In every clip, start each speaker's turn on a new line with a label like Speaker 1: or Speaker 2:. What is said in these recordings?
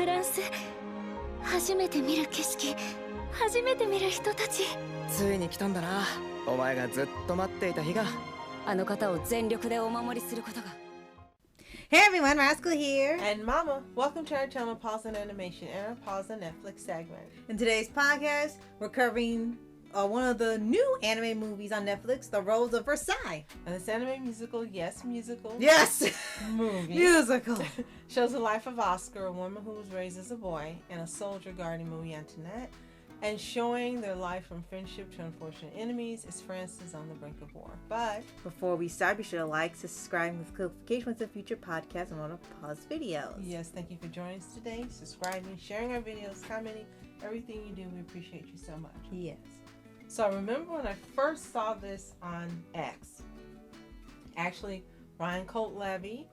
Speaker 1: フランス初めて見る景色初めて見る人たち
Speaker 2: ついに来たんだなお前がずっと待っていた日が
Speaker 1: あの方を全力でお守りすることが
Speaker 3: Hey everyone, Rascal here.
Speaker 4: And Mama, welcome to our channel Paws On Animation and our Paws On Netflix segment.
Speaker 3: In today's podcast, we're covering one of the new anime movies on Netflix, The Rose of Versailles.
Speaker 4: And this anime musical, musical.
Speaker 3: Yes!
Speaker 4: Movie.
Speaker 3: Musical.
Speaker 4: Shows the life of Oscar, a woman who was raised as a boy, and a soldier guarding Marie Antoinette, and showing their life from friendship to unfortunate enemies as France is on the brink of war. But
Speaker 3: before we start, be sure to like, subscribe, with notifications of future podcasts and want to pause videos.
Speaker 4: Yes, thank you for joining us today, subscribing, sharing our videos, commenting, everything you do. We appreciate you so much.
Speaker 3: Yes.
Speaker 4: So I remember when I first saw this on X, actually Ryan Colt-Levy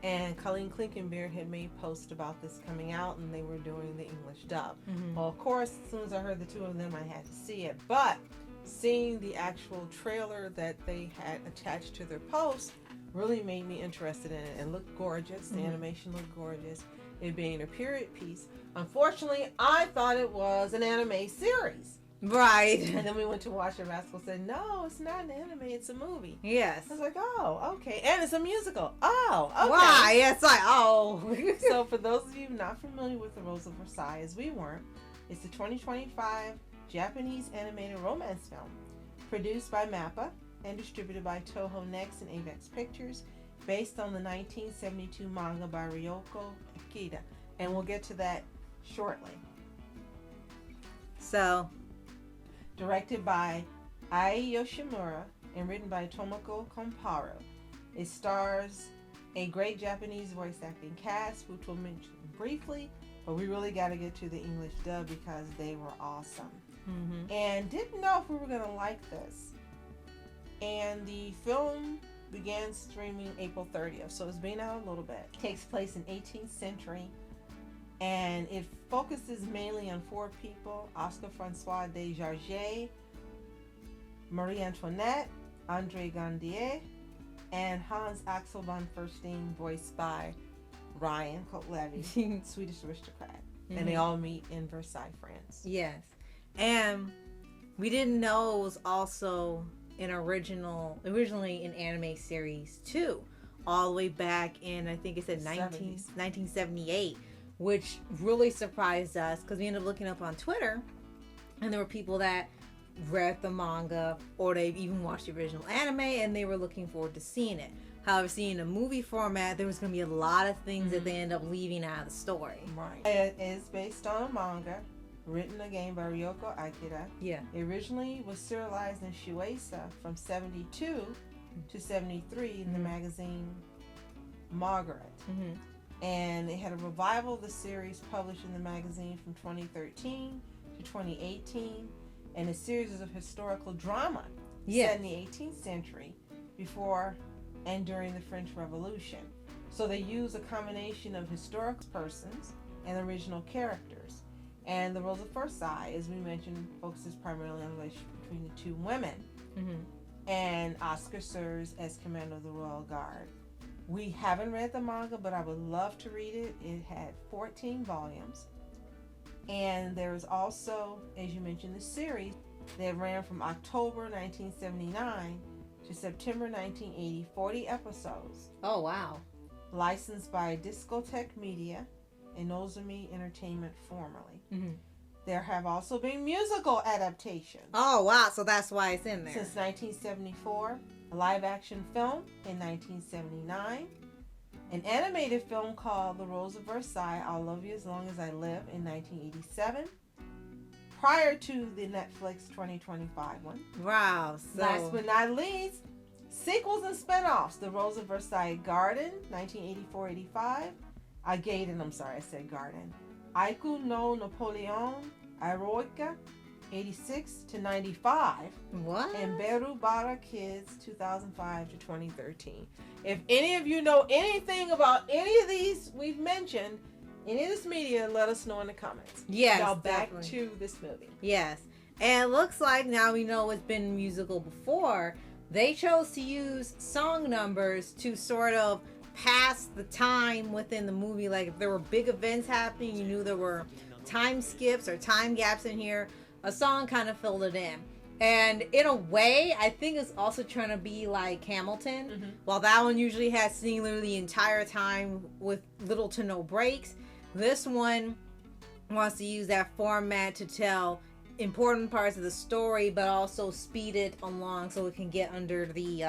Speaker 4: and Colleen Klinkenbeard had made posts about this coming out, and they were doing the English dub.
Speaker 3: Mm-hmm.
Speaker 4: Well, of course, as soon as I heard the two of them, I had to see it. But seeing the actual trailer that they had attached to their post really made me interested in it. It looked gorgeous. The animation looked gorgeous. It being a period piece. Unfortunately, I thought it was an anime series.
Speaker 3: Right.
Speaker 4: And then we went to watch it. Rascal said, no, it's not an anime, it's a movie.
Speaker 3: Yes.
Speaker 4: I was like, oh, okay. And it's a musical. Oh, okay.
Speaker 3: Why? Yes, oh.
Speaker 4: So for those of you not familiar with The Rose of Versailles, as we weren't, it's a 2025 Japanese animated romance film produced by MAPPA and distributed by Toho Next and Avex Pictures, based on the 1972 manga by Ryoko Akita. And we'll get to that shortly.
Speaker 3: So...
Speaker 4: directed by Ai Yoshimura and written by Tomoko Komparo. It stars a great Japanese voice acting cast, which we'll mention briefly, but we really got to get to the English dub because they were awesome.
Speaker 3: Mm-hmm.
Speaker 4: And didn't know if we were going to like this. And the film began streaming April 30th, so it's been out a little bit. It takes place in 18th century. And it focuses mainly on four people: Oscar Francois de Jarget, Marie Antoinette, André Gandier, and Hans Axel von Furstein, voiced by Ryan Colt-Levy, Swedish aristocrat. Mm-hmm. And they all meet in Versailles, France.
Speaker 3: Yes. And we didn't know it was also originally an anime series too, all the way back in, I think it said 1978. Which really surprised us because we ended up looking up on Twitter, and there were people that read the manga or they've even watched the original anime and they were looking forward to seeing it. However, seeing a movie format, there was going to be a lot of things that they end up leaving out of the story.
Speaker 4: Right. It is based on a manga written again by Ryoko Akira.
Speaker 3: Yeah.
Speaker 4: It originally was serialized in Shueisha from 72 to 73 in the magazine Margaret.
Speaker 3: Mm-hmm.
Speaker 4: And they had a revival of the series published in the magazine from 2013 to 2018, and a series of historical drama set in the 18th century before and during the French Revolution. So they use a combination of historical persons and original characters. And The Rose of Versailles, as we mentioned, focuses primarily on the relationship between the two women.
Speaker 3: Mm-hmm.
Speaker 4: And Oscar serves as commander of the Royal Guard. We haven't read the manga, but I would love to read it. It had 14 volumes. And there's also, as you mentioned, the series that ran from October 1979 to September 1980, 40 episodes.
Speaker 3: Oh, wow.
Speaker 4: Licensed by Discotheque Media and Nozomi Entertainment formerly.
Speaker 3: Mm-hmm.
Speaker 4: There have also been musical adaptations.
Speaker 3: Oh, wow. So that's why it's in there.
Speaker 4: Since 1974. A live-action film in 1979, an animated film called The Rose of Versailles, I'll Love You As Long As I Live in 1987, prior to the Netflix 2025 one.
Speaker 3: Wow. So...
Speaker 4: last but not least, sequels and spinoffs: The Rose of Versailles Garden, 1984-85, I said Garden, Aiku no Napoleon, Eroica, 86 to 95.
Speaker 3: What?
Speaker 4: And Beru Bara Kids, 2005 to 2013. If any of you know anything about any of these we've mentioned, any of this media, let us know in the comments.
Speaker 3: Yes,
Speaker 4: now back
Speaker 3: definitely.
Speaker 4: to this movie.
Speaker 3: Yes. And it looks like now we know it's been musical before. They chose to use song numbers to sort of past the time within the movie. Like if there were big events happening, you knew there were time skips or time gaps in here. A song kind of filled it in. And in a way, I think it's also trying to be like Hamilton.
Speaker 4: Mm-hmm.
Speaker 3: While that one usually has singing literally the entire time with little to no breaks, this one wants to use that format to tell important parts of the story, but also speed it along so it can get under the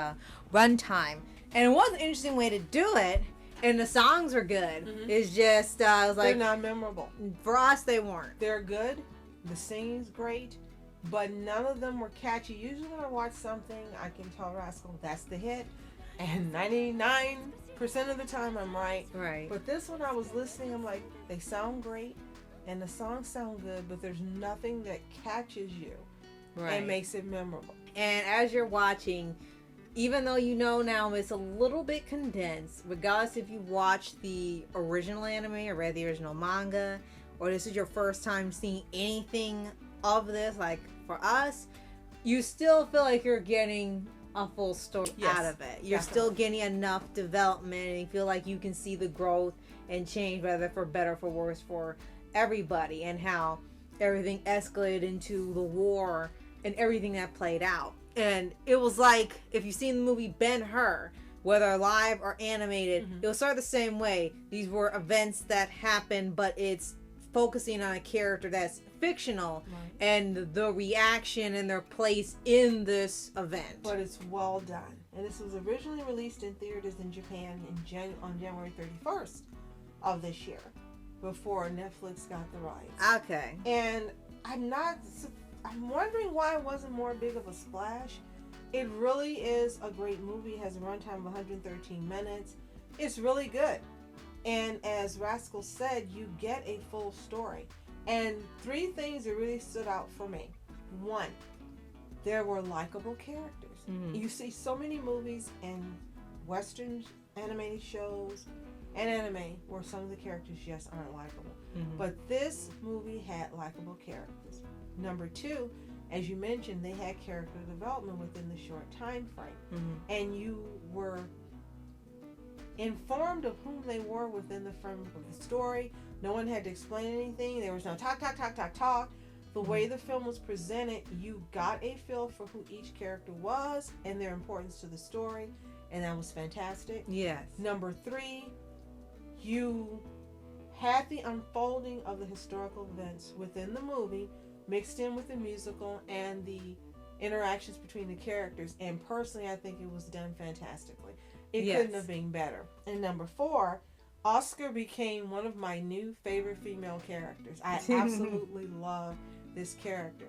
Speaker 3: runtime. And it was an interesting way to do it. And the songs are good.
Speaker 4: Mm-hmm.
Speaker 3: It's just, it was like,
Speaker 4: they're not memorable.
Speaker 3: For us, they weren't.
Speaker 4: They're good. The singing's great. But none of them were catchy. Usually when I watch something, I can tell Rascal that's the hit. And 99% of the time I'm right.
Speaker 3: Right.
Speaker 4: But this one I was listening, I'm like, they sound great. And the songs sound good. But there's nothing that catches you.
Speaker 3: Right.
Speaker 4: And makes it memorable.
Speaker 3: And as you're watching, even though you know now it's a little bit condensed, regardless if you watched the original anime or read the original manga, or this is your first time seeing anything of this, like for us, you still feel like you're getting a full story out of it. You're still getting enough development, and you feel like you can see the growth and change, whether for better or for worse, for everybody, and how everything escalated into the war and everything that played out. And it was like, if you've seen the movie Ben-Hur, whether live or animated, it was sort of the same way. These were events that happened, but it's focusing on a character that's fictional, and the reaction and their place in this event.
Speaker 4: But it's well done. And this was originally released in theaters in Japan on January 31st of this year, before Netflix got the rights.
Speaker 3: Okay.
Speaker 4: And I'm wondering why it wasn't more big of a splash. It really is a great movie. It has a runtime of 113 minutes. It's really good. And as Rascal said, you get a full story. And 3 things that really stood out for me. 1, there were likable characters.
Speaker 3: Mm-hmm.
Speaker 4: You see so many movies and Western animated shows and anime where some of the characters just aren't likable.
Speaker 3: Mm-hmm.
Speaker 4: But this movie had likable characters. Number 2, as you mentioned, they had character development within the short time frame.
Speaker 3: Mm-hmm.
Speaker 4: And you were informed of whom they were within the frame of the story. No one had to explain anything. There was no talk. The way the film was presented, you got a feel for who each character was and their importance to the story, and that was fantastic.
Speaker 3: Yes.
Speaker 4: Number 3, you had the unfolding of the historical events within the movie mixed in with the musical and the interactions between the characters, and personally I think it was done fantastically. It couldn't have been better. And number 4, Oscar became one of my new favorite female characters. I absolutely love this character.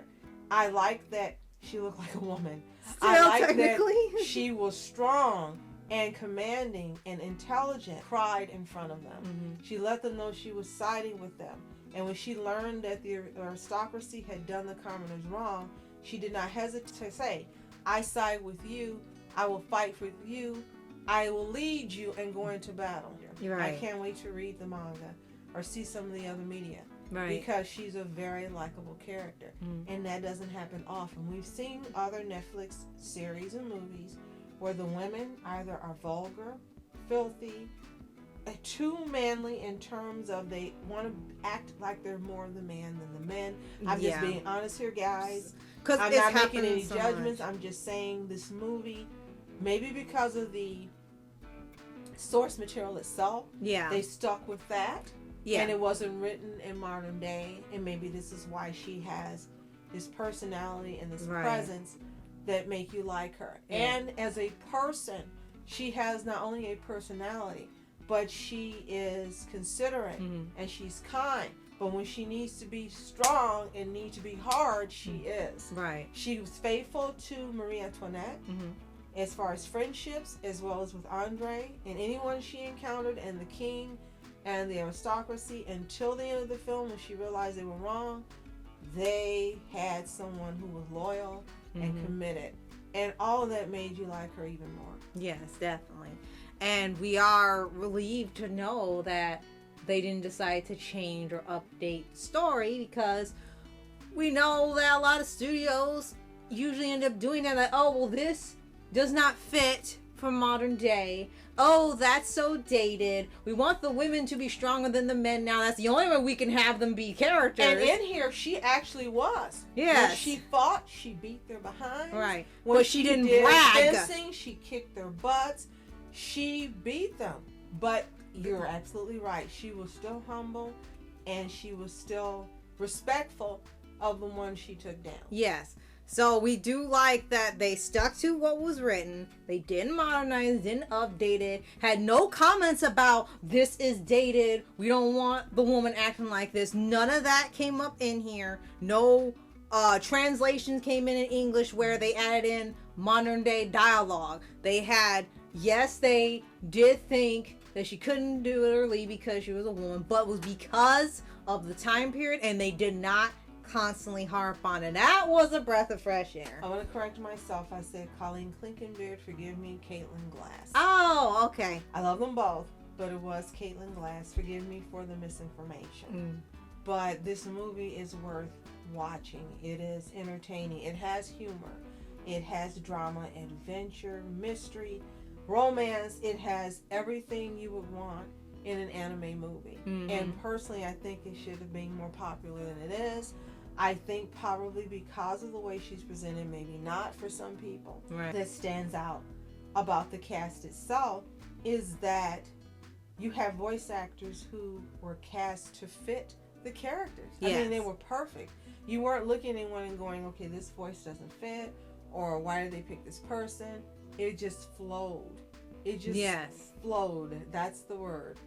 Speaker 4: I like that she looked like a woman. I like that she was strong and commanding and intelligent, cried in front of them.
Speaker 3: Mm-hmm.
Speaker 4: She let them know she was siding with them. And when she learned that the aristocracy had done the commoners wrong, she did not hesitate to say, I side with you, I will fight for you, I will lead you and go into battle.
Speaker 3: Right.
Speaker 4: I can't wait to read the manga or see some of the other media.
Speaker 3: Right.
Speaker 4: Because she's a very likable character. And that doesn't happen often. We've seen other Netflix series and movies where the women either are vulgar, filthy, too manly in terms of they want to act like they're more the man than the men. I'm just being honest here, guys. I'm not making any judgments. I'm just saying this movie, maybe because of the source material itself, they stuck with that. And it wasn't written in modern day, and maybe this is why she has this personality and this presence that make you like her. And as a person, she has not only a personality, but she is considerate and she's kind. But when she needs to be strong and need to be hard, she is.
Speaker 3: Right.
Speaker 4: She was faithful to Marie Antoinette as far as friendships, as well as with Andre and anyone she encountered, and the king and the aristocracy, until the end of the film when she realized they were wrong. They had someone who was loyal and committed. And all of that made you like her even more.
Speaker 3: Yes, definitely. And we are relieved to know that they didn't decide to change or update the story, because we know that a lot of studios usually end up doing that. Like, oh, well, this does not fit for modern day. Oh, that's so dated. We want the women to be stronger than the men now. That's the only way we can have them be characters.
Speaker 4: And in here, she actually was.
Speaker 3: Yes.
Speaker 4: When she fought, she beat their behinds.
Speaker 3: Right.
Speaker 4: When
Speaker 3: But she didn't
Speaker 4: did
Speaker 3: brag.
Speaker 4: fencing, she kicked their butts. She beat them. But you're absolutely right. She was still humble, and she was still respectful of the one she took down.
Speaker 3: Yes. So we do like that they stuck to what was written. They didn't modernize, didn't update it, had no comments about this is dated. We don't want the woman acting like this. None of that came up in here. No translations came in English where they added in modern day dialogue. They had, yes, they did think that she couldn't do it or leave because she was a woman, but it was because of the time period, and they did not constantly harp on it. That was a breath of fresh air.
Speaker 4: I want to correct myself. I said Colleen Clinkenbeard, forgive me, Caitlin Glass.
Speaker 3: Oh, okay.
Speaker 4: I love them both, but it was Caitlin Glass. Forgive me for the misinformation. But this movie is worth watching. It is entertaining. It has humor. It has drama, adventure, mystery, romance. It has everything you would want in an anime movie. And personally, I think it should have been more popular than it is. I think probably because of the way she's presented, maybe not for some people.
Speaker 3: Right.
Speaker 4: That stands out about the cast itself is that you have voice actors who were cast to fit the characters. I mean, they were perfect. You weren't looking at anyone and going, okay, this voice doesn't fit, or why did they pick this person? It just flowed. It just flowed. That's the word.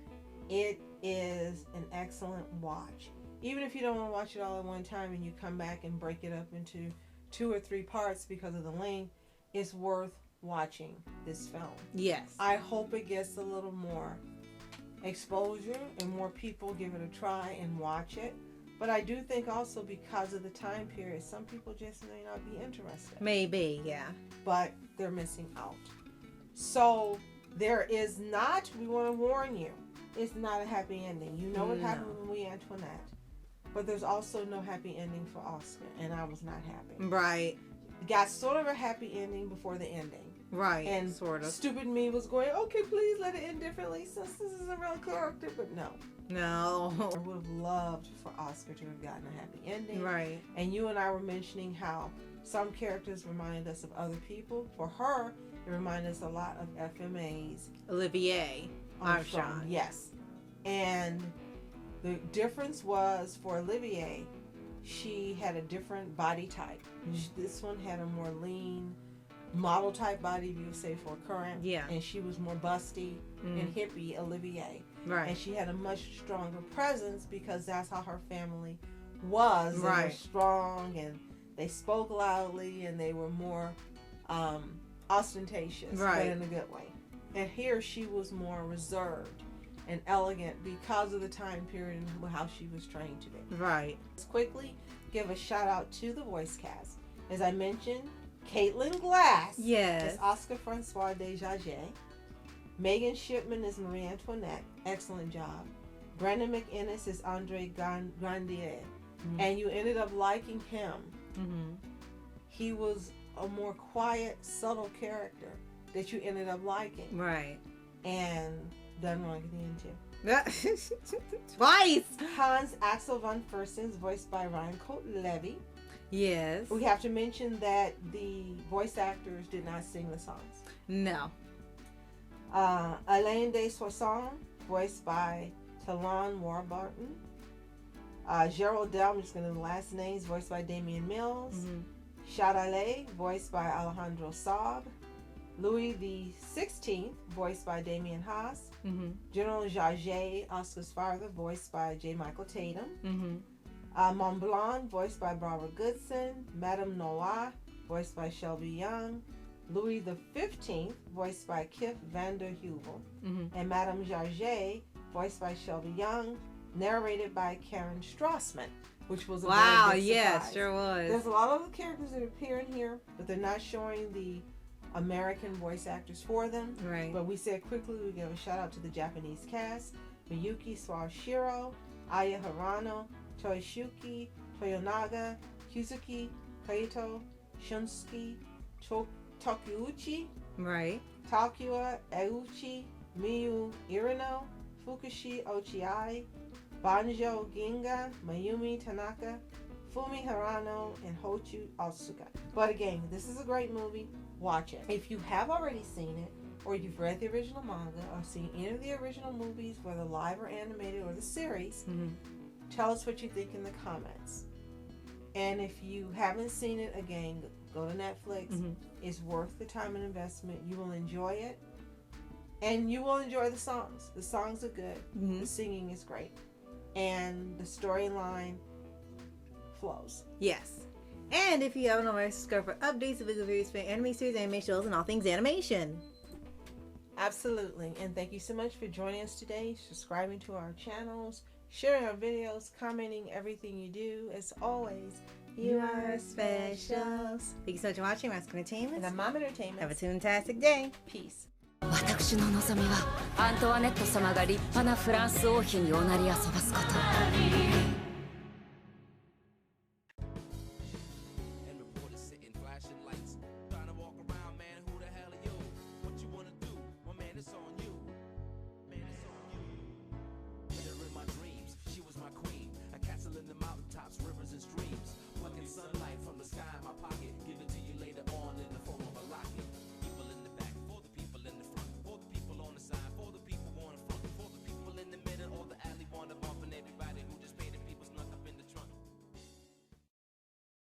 Speaker 4: It is an excellent watch. Even if you don't want to watch it all at one time and you come back and break it up into 2 or 3 parts because of the length, it's worth watching this film.
Speaker 3: Yes.
Speaker 4: I hope it gets a little more exposure and more people give it a try and watch it. But I do think also because of the time period, some people just may not be interested.
Speaker 3: Maybe, yeah.
Speaker 4: But they're missing out. So there is not, we want to warn you, it's not a happy ending. You know what happened with Marie Antoinette. But there's also no happy ending for Oscar, and I was not happy.
Speaker 3: Right.
Speaker 4: Got sort of a happy ending before the ending.
Speaker 3: Right.
Speaker 4: And
Speaker 3: sort of.
Speaker 4: stupid me was going, okay, please let it end differently since this is a real character. But no.
Speaker 3: No.
Speaker 4: I would have loved for Oscar to have gotten a happy ending.
Speaker 3: Right.
Speaker 4: And you and I were mentioning how some characters reminded us of other people. For her, it reminded us a lot of FMA's
Speaker 3: Olivier Armstrong.
Speaker 4: Yes. And the difference was for Olivier, she had a different body type. This one had a more lean model type body, if you would say, for current.
Speaker 3: Yeah.
Speaker 4: And she was more busty and hippie, Olivier.
Speaker 3: Right.
Speaker 4: And she had a much stronger presence because that's how her family was. They were strong and they spoke loudly and they were more ostentatious, but in a good way. And here she was more reserved and elegant because of the time period and how she was trained to be.
Speaker 3: Right.
Speaker 4: Let's quickly give a shout out to the voice cast. As I mentioned, Caitlin Glass is Oscar Francois Desjardins. Megan Shipman is Marie Antoinette. Excellent job. Brandon McInnes is Andre Grandier. And you ended up liking him. He was a more quiet, subtle character that you ended up liking.
Speaker 3: Right.
Speaker 4: And done wrong at the end too.
Speaker 3: Twice.
Speaker 4: Hans Axel von Fersen is voiced by Ryan Cote-Levy.
Speaker 3: Yes.
Speaker 4: We have to mention that the voice actors did not sing the songs.
Speaker 3: No.
Speaker 4: Alain de Soissons, voiced by Talon Warburton. Gerald Del, I'm just going to the last names, voiced by Damian Mills. Chadale, voiced by Alejandro Saab. Louis XVI, voiced by Damian Haas. General Jaget, Oscar's father, voiced by J. Michael Tatum. Mont Blanc, voiced by Barbara Goodson. Madame Noir, voiced by Shelby Young. Louis XV, voiced by Kip Vander Heuvel. And Madame Jaget, voiced by Shelby Young, narrated by Karen Strassman, which was a very big surprise.
Speaker 3: Sure was.
Speaker 4: There's a lot of the characters that appear in here, but they're not showing the American voice actors for them.
Speaker 3: Right.
Speaker 4: But we said quickly we give a shout out to the Japanese cast: Miyuki Sawashiro, Aya Hirano, Toyoshuki Toyonaga, Kizuki Kaito, Shunsuke Tokiuchi,
Speaker 3: Right.
Speaker 4: Takuya Euchi Miyu Irino, Fukushi Ochiai, Banjo Ginga, Mayumi Tanaka, Fumi Hirano, and Hochu Otsuka. But again, this is a great movie. Watch it. If you have already seen it, or you've read the original manga, or seen any of the original movies, whether live or animated, or the series, tell us what you think in the comments. And if you haven't seen it, again, go to Netflix. It's worth the time and investment. You will enjoy it. And you will enjoy the songs. The songs are good. The singing is great. And the storyline flows.
Speaker 3: Yes. And if you haven't already, subscribe for updates, video reviews for anime series, anime shows, and all things animation.
Speaker 4: Absolutely. And thank you so much for joining us today, subscribing to our channels, sharing our videos, commenting everything you do. As always, you are special.
Speaker 3: Thank you so much for watching Mask Entertainment.
Speaker 4: And I'm Mom Entertainment.
Speaker 3: Have a fantastic day.
Speaker 4: Peace.
Speaker 1: 私の望みはアントワネット様が立派なフランス王妃におなり遊ばすこと。